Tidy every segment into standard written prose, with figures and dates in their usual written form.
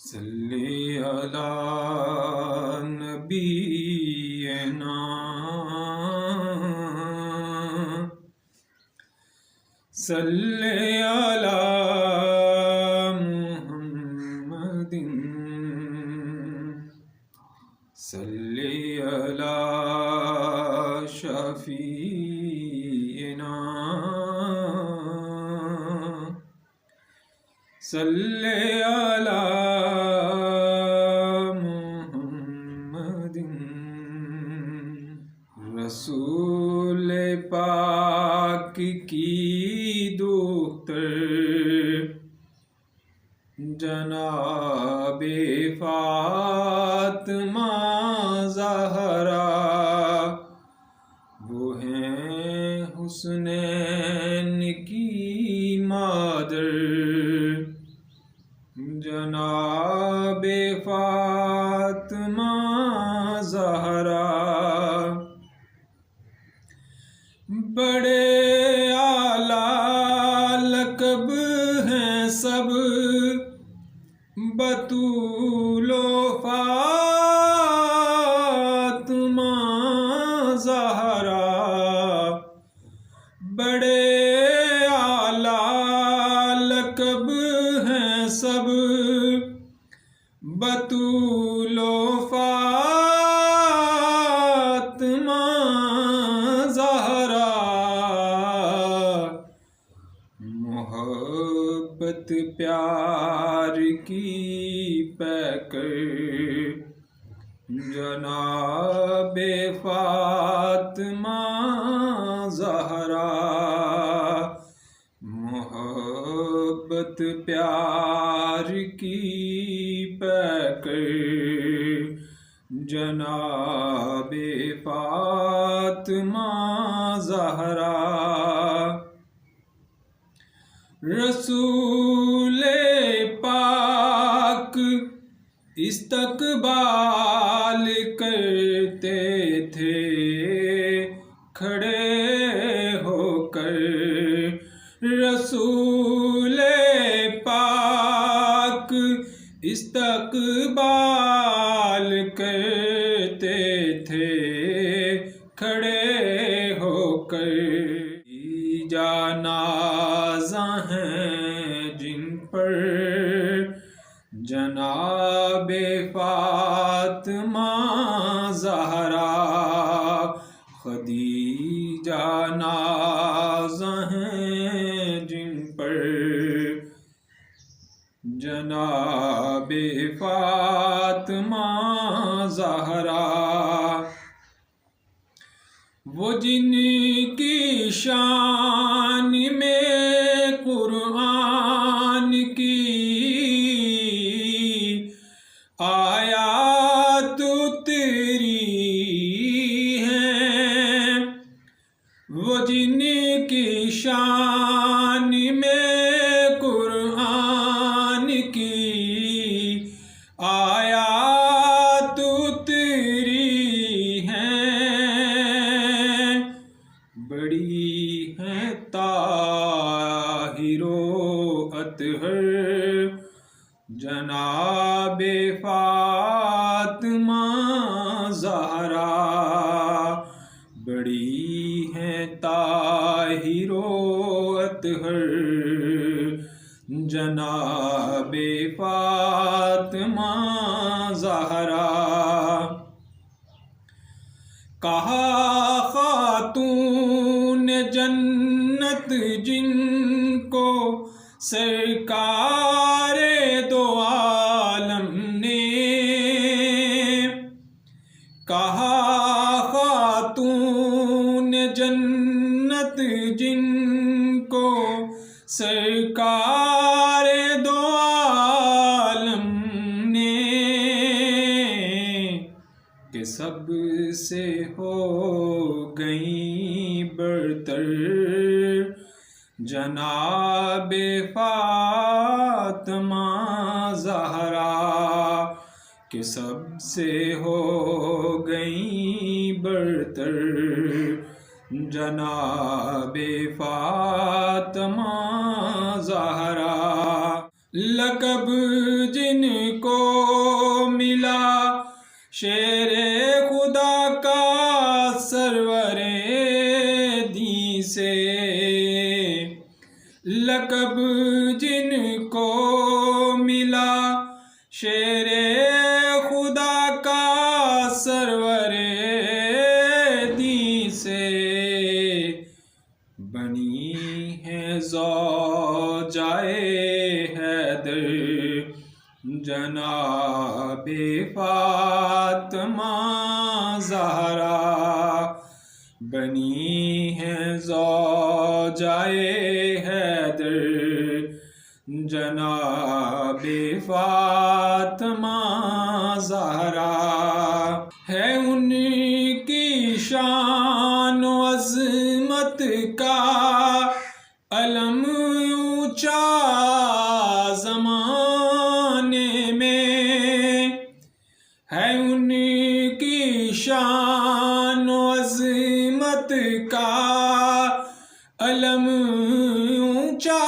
صلی علی نبینا صلی علی محمد صلی علی شفیعنا صلی علی محمد رسول پاک کی دختر جناب فاطمہ زہرا وہ ہیں حسنین کی مادر جناب فاطمہ زہرا بڑے اعلیٰ لقب ہیں سب بطول و فاطمہ زہرا بڑے اعلیٰ لقب ہیں سب بطول و فاطمہ زہرا محبت پیار کی پیکر جناب فاطمہ زہرا محبت پیار کی پیکر جناب فاطمہ زہرا رسول پاک استقبال کرتے تھے کھڑے ہو کر رسول پاک استقبال کرتے تھے کھڑے ہو کر جانازہ ہیں جن پر جناب فاطمہ زہرا خدیجہ نازہ ہیں جن پر جناب فاطمہ زہرا وہ جن کی شان میں قرآن کی آیات اتری ہیں وہ جن کی شان میں قرآن کی آیات اتری ہیں بڑی ہیں طاہر و اطہر جناب فاطمہ زہرا بڑی ہیں طاہر و اطہر جناب فاطمہ زہرا کہا خاتون جنت جن کو سرکار دو عالم نے کہا خاتون جنت جن کو سرکار دو عالم نے کہ سب سے ہو گئیں برتر جناب فاطمہ زہرا کہ سب سے ہو گئیں برتر جناب فاطمہ زہرا لقب جن کو ملا شیر خدا کا سرور دی سے، لقب جن کو ملا شیر خدا کا سرور دی سے، بنی ہے زوجائے حیدر جناب فاطمہ زہرا، بنی ہے زوجائے حیدر جناب فاطمہ زہرا، ہے ان کی شان و عظمت کا علم اونچا زمانے میں، ہے ان کی شان و عظمت کا علم اونچا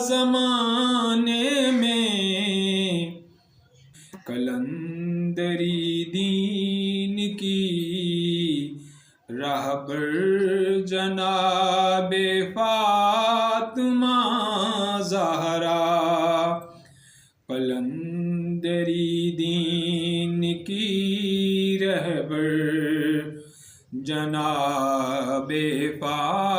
زمانے میں، قلندری دین کی رہبر جناب فاطمہ زہرا، قلندری دین کی رہبر جناب فاطمہ